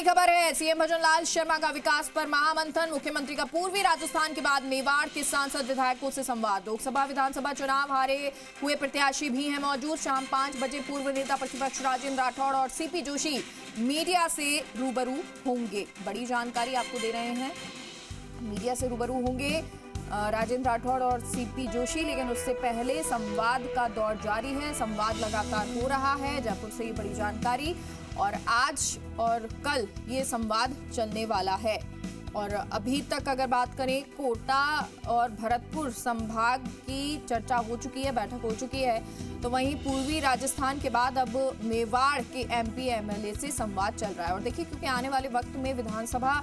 खबर है, सीएम भजनलाल शर्मा का विकास पर महामंथन। मुख्यमंत्री का पूर्वी राजस्थान के बाद मेवाड़ के सांसद विधायकों से संवाद। लोकसभा विधानसभा चुनाव हारे हुए प्रत्याशी भी हैं मौजूद। शाम 5 बजे पूर्व नेता प्रतिपक्ष राजेंद्र राठौड़ और सीपी जोशी मीडिया से रूबरू होंगे। बड़ी जानकारी आपको दे रहे हैं, मीडिया से रूबरू होंगे राजेंद्र राठौड़ और सीपी जोशी, लेकिन उससे पहले संवाद का दौर जारी है। संवाद लगातार हो रहा है। जयपुर से ये बड़ी जानकारी, और आज और कल ये संवाद चलने वाला है। और अभी तक अगर बात करें, कोटा और भरतपुर संभाग की चर्चा हो चुकी है, बैठक हो चुकी है, तो वहीं पूर्वी राजस्थान के बाद अब मेवाड़ के एमपी एमएलए से संवाद चल रहा है। और देखिए, क्योंकि आने वाले वक्त में विधानसभा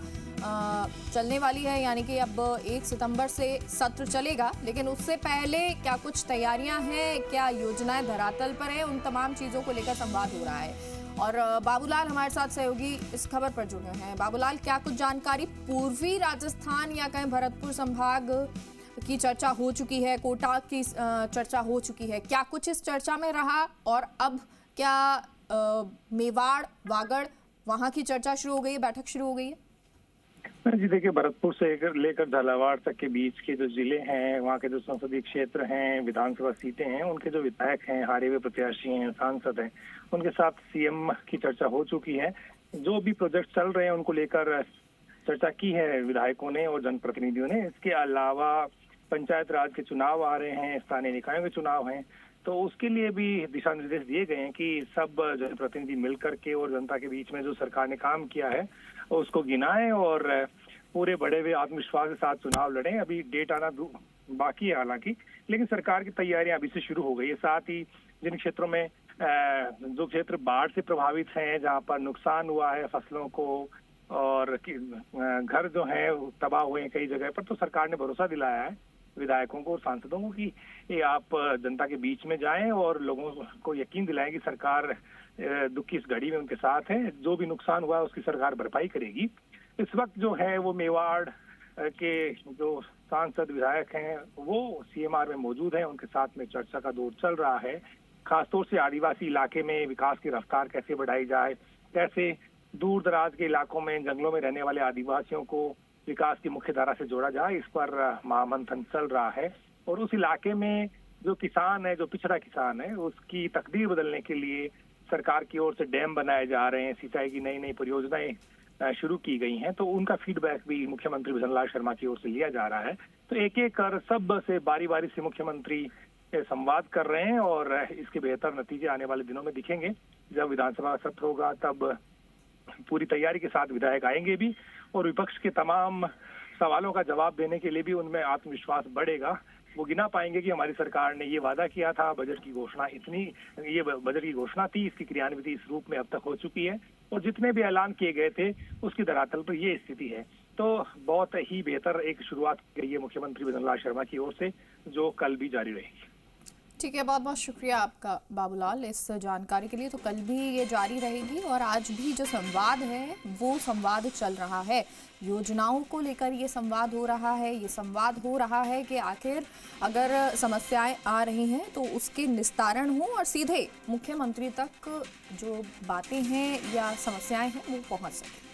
चलने वाली है, यानी कि अब 1 सितंबर से सत्र चलेगा, लेकिन उससे पहले क्या कुछ तैयारियां हैं, क्या योजनाएं धरातल पर है, उन तमाम चीज़ों को लेकर संवाद हो रहा है। और बाबूलाल हमारे साथ सहयोगी इस खबर पर जुड़े हैं। बाबूलाल, क्या कुछ जानकारी? पूर्वी राजस्थान या कहीं भरतपुर संभाग की चर्चा हो चुकी है, कोटा की चर्चा हो चुकी है, क्या कुछ इस चर्चा में रहा? और अब क्या मेवाड़, वागड़, वहां की चर्चा शुरू हो गई है, बैठक शुरू हो गई है? जी देखिए, भरतपुर से लेकर झालावाड़ तक के बीच के जो जिले हैं, वहाँ के जो संसदीय क्षेत्र हैं, विधानसभा सीटें हैं, उनके जो विधायक हैं, हारे हुए प्रत्याशी हैं, सांसद हैं, उनके साथ सीएम की चर्चा हो चुकी है। जो भी प्रोजेक्ट चल रहे हैं उनको लेकर चर्चा की है विधायकों ने और जनप्रतिनिधियों ने। इसके अलावा पंचायत राज के चुनाव आ रहे हैं, स्थानीय निकायों के चुनाव हैं, तो उसके लिए भी दिशा निर्देश दिए गए हैं कि सब जनप्रतिनिधि मिलकर के और जनता के बीच में जो सरकार ने काम किया है उसको गिनाएं और पूरे बढ़े हुए आत्मविश्वास के साथ चुनाव लड़ें। अभी डेट आना बाकी है हालांकि, लेकिन सरकार की तैयारियां अभी से शुरू हो गई है। साथ ही जिन क्षेत्रों में जो क्षेत्र बाढ़ से प्रभावित हैं, जहां पर नुकसान हुआ है फसलों को और घर जो है तबाह हुए हैं कई जगह पर, तो सरकार ने भरोसा दिलाया है विधायकों को और सांसदों को कि ये आप जनता के बीच में जाएं और लोगों को यकीन दिलाएं कि सरकार दुख की इस घड़ी में उनके साथ है। जो भी नुकसान हुआ है उसकी सरकार भरपाई करेगी। इस वक्त जो है वो मेवाड़ के जो सांसद विधायक हैं वो सीएमआर में मौजूद हैं, उनके साथ में चर्चा का दौर चल रहा है। खासतौर से आदिवासी इलाके में विकास की रफ्तार कैसे बढ़ाई जाए, कैसे दूर दराज के इलाकों में जंगलों में रहने वाले आदिवासियों को विकास की मुख्य धारा से जोड़ा जाए, इस पर महामंथन चल रहा है। और उस इलाके में जो किसान है, जो पिछड़ा किसान है, उसकी तकदीर बदलने के लिए सरकार की ओर से डैम बनाए जा रहे हैं, सिंचाई की नई नई परियोजनाएं शुरू की गई हैं, तो उनका फीडबैक भी मुख्यमंत्री भजनलाल शर्मा की ओर से लिया जा रहा है। तो एक एक कर सब से बारी बारी से मुख्यमंत्री संवाद कर रहे हैं और इसके बेहतर नतीजे आने वाले दिनों में दिखेंगे। जब विधानसभा सत्र होगा तब पूरी तैयारी के साथ विधायक आएंगे भी और विपक्ष के तमाम सवालों का जवाब देने के लिए भी उनमें आत्मविश्वास बढ़ेगा। वो गिना पाएंगे कि हमारी सरकार ने ये वादा किया था, बजट की घोषणा ये बजट की घोषणा थी, इसकी क्रियान्विति इस रूप में अब तक हो चुकी है और जितने भी ऐलान किए गए थे उसकी धरातल पर ये स्थिति है। तो बहुत ही बेहतर एक शुरुआत की गई है मुख्यमंत्री भजनलाल शर्मा की ओर से, जो कल भी जारी रहेगी। ठीक है, बहुत बहुत शुक्रिया आपका बाबूलाल इस जानकारी के लिए। तो कल भी ये जारी रहेगी और आज भी जो संवाद है वो संवाद चल रहा है। योजनाओं को लेकर ये संवाद हो रहा है। ये संवाद हो रहा है कि आखिर अगर समस्याएं आ रही हैं तो उसके निस्तारण हो और सीधे मुख्यमंत्री तक जो बातें हैं या समस्याएं हैं वो पहुंच सके।